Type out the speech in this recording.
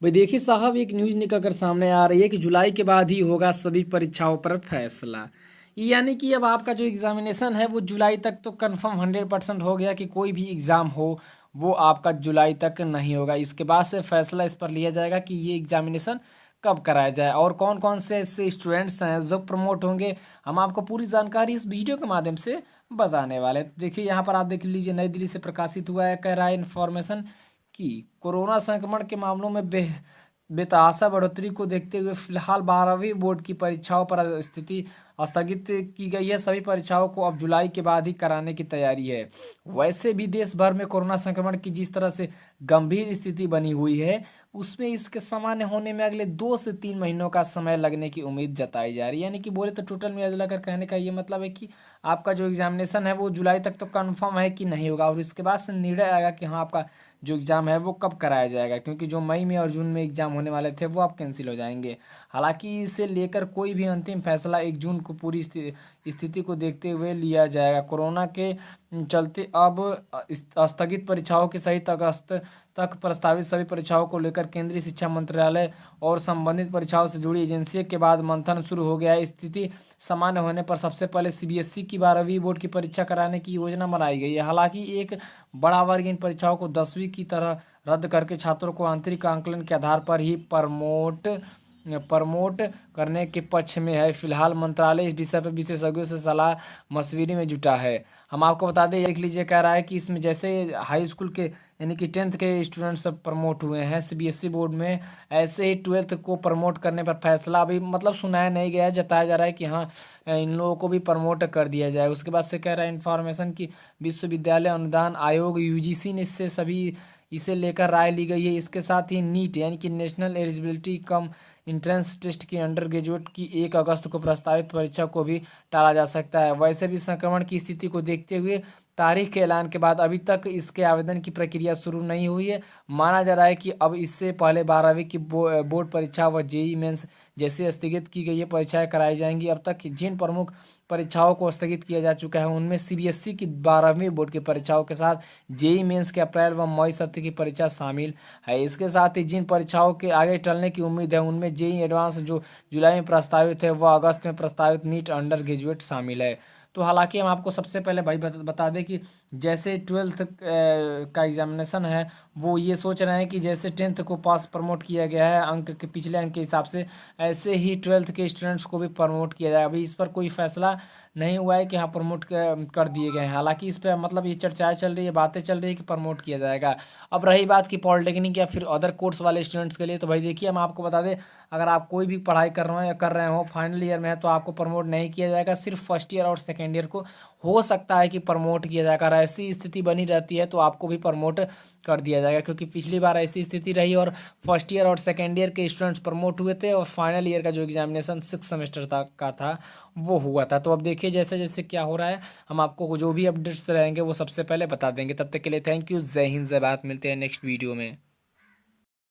भाई देखिए साहब, एक न्यूज़ निकल कर सामने आ रही है कि जुलाई के बाद ही होगा सभी परीक्षाओं पर फैसला। यानी कि अब आपका जो एग्जामिनेशन है वो जुलाई तक तो कंफर्म 100% हो गया कि कोई भी एग्ज़ाम हो वो आपका जुलाई तक नहीं होगा। इसके बाद से फैसला इस पर लिया जाएगा कि ये एग्जामिनेशन कब कराया जाए और कौन कौन से ऐसे स्टूडेंट्स हैं जो प्रमोट होंगे। हम आपको पूरी जानकारी इस वीडियो के माध्यम से बताने वाले हैं। देखिए यहाँ पर आप देख लीजिए, नई दिल्ली से प्रकाशित हुआ है, कह रहा है इन्फॉर्मेशन कि कोरोना संक्रमण के मामलों में बेतहाशा बढ़ोतरी को देखते हुए फिलहाल 12वीं बोर्ड की परीक्षाओं पर स्थिति स्थगित की गई है। सभी परीक्षाओं को अब जुलाई के बाद ही कराने की तैयारी है। वैसे भी देश भर में कोरोना संक्रमण की जिस तरह से गंभीर स्थिति बनी हुई है, उसमें इसके सामान्य होने में अगले 2 से 3 महीनों का समय लगने की उम्मीद जताई जा रही है। यानी कि बोले तो टोटल मिलाकर कहने का ये मतलब है कि आपका जो एग्जामिनेशन है वो जुलाई तक तो कंफर्म है कि नहीं होगा, और इसके बाद से निर्णय आएगा कि हाँ आपका जो एग्ज़ाम है वो कब कराया जाएगा, क्योंकि जो मई में और जून में एग्ज़ाम होने वाले थे वो अब कैंसिल हो जाएंगे। हालांकि इसे लेकर कोई भी अंतिम फैसला 1 जून को पूरी स्थिति को देखते हुए लिया जाएगा। कोरोना के चलते अब स्थगित परीक्षाओं की सहित अगस्त तक प्रस्तावित सभी परीक्षाओं को लेकर केंद्रीय शिक्षा मंत्रालय और संबंधित परीक्षाओं से जुड़ी एजेंसी के बाद मंथन शुरू हो गया है। स्थिति सामान्य होने पर सबसे पहले सीबीएसई की 12वीं बोर्ड की परीक्षा कराने की योजना बनाई गई है। हालांकि एक बड़ा वर्ग इन परीक्षाओं को 10वीं की तरह रद्द करके छात्रों को आंतरिक आंकलन के आधार पर ही प्रमोट करने के पक्ष में है। फिलहाल मंत्रालय इस विषय पर विशेषज्ञों से सलाह मशविरे में जुटा है। हम आपको बता दें, देख लीजिए, कह रहा है कि इसमें जैसे हाई स्कूल के यानी कि 10th के स्टूडेंट सब प्रमोट हुए हैं सीबीएसई बोर्ड में, ऐसे ही 12th को प्रमोट करने पर फैसला अभी मतलब सुनाया नहीं गया है। जताया जा रहा है कि हाँ इन लोगों को भी प्रमोट कर दिया जाए। उसके बाद से कह रहा है इन्फॉर्मेशन की विश्वविद्यालय अनुदान आयोग यूजीसी ने इससे सभी इसे लेकर राय ली गई है। इसके साथ ही नीट यानी कि national eligibility cum entrance test की अंडर ग्रेजुएट की 1 अगस्त को प्रस्तावित परीक्षा को भी टाला जा सकता है। वैसे भी संक्रमण की स्थिति को देखते हुए तारीख के ऐलान के बाद अभी तक इसके आवेदन की प्रक्रिया शुरू नहीं हुई है। माना जा रहा है कि अब इससे पहले 12वीं की बोर्ड परीक्षा व जेई मेंस जैसे स्थगित की गई है परीक्षाएं कराई जाएंगी। अब तक जिन प्रमुख परीक्षाओं को स्थगित किया जा चुका है उनमें सीबीएसई की 12वीं बोर्ड की परीक्षाओं के साथ जेई मेंस के अप्रैल व मई सत्र की परीक्षा शामिल है। इसके साथ ही जिन परीक्षाओं के आगे टलने की उम्मीद है उनमें जेई एडवांस जो जुलाई में प्रस्तावित है वह अगस्त में प्रस्तावित नीट अंडर ग्रेजुएट शामिल है। तो हालांकि हम आपको सबसे पहले भाई बता दें कि जैसे 12th का एग्जामिनेशन है वो ये सोच रहे हैं कि जैसे 10th को पास प्रमोट किया गया है अंक के पिछले अंक के हिसाब से, ऐसे ही 12th के स्टूडेंट्स को भी प्रमोट किया जाए। अभी इस पर कोई फैसला नहीं हुआ है कि हाँ प्रमोट कर दिए गए हैं। हालांकि इस पर मतलब ये चर्चाएं चल रही है, बातें चल रही है कि प्रमोट किया जाएगा। अब रही बात की पॉलिटेक्निक या फिर अदर कोर्स वाले स्टूडेंट्स के लिए, तो भाई देखिए हम आपको बता दें, अगर आप कोई भी पढ़ाई कर रहे हो या कर रहे हो फाइनल ईयर में है तो आपको प्रमोट नहीं किया जाएगा। सिर्फ फर्स्ट ईयर और सेकेंड ईयर को हो सकता है कि प्रमोट किया जाएगा। अगर ऐसी स्थिति बनी रहती है तो आपको भी प्रमोट कर दिया जाएगा, क्योंकि पिछली बार ऐसी स्थिति रही और फर्स्ट ईयर और सेकेंड ईयर के स्टूडेंट्स प्रमोट हुए थे और फाइनल ईयर का जो एग्जामिनेशन 6 सेमेस्टर तक का था वो हुआ था। तो अब देखिए जैसे जैसे क्या हो रहा है, हम आपको जो भी अपडेट्स रहेंगे वो सबसे पहले बता देंगे। तब तक के लिए थैंक यू, जय हिंद, जय भारत। मिलते हैं नेक्स्ट वीडियो में।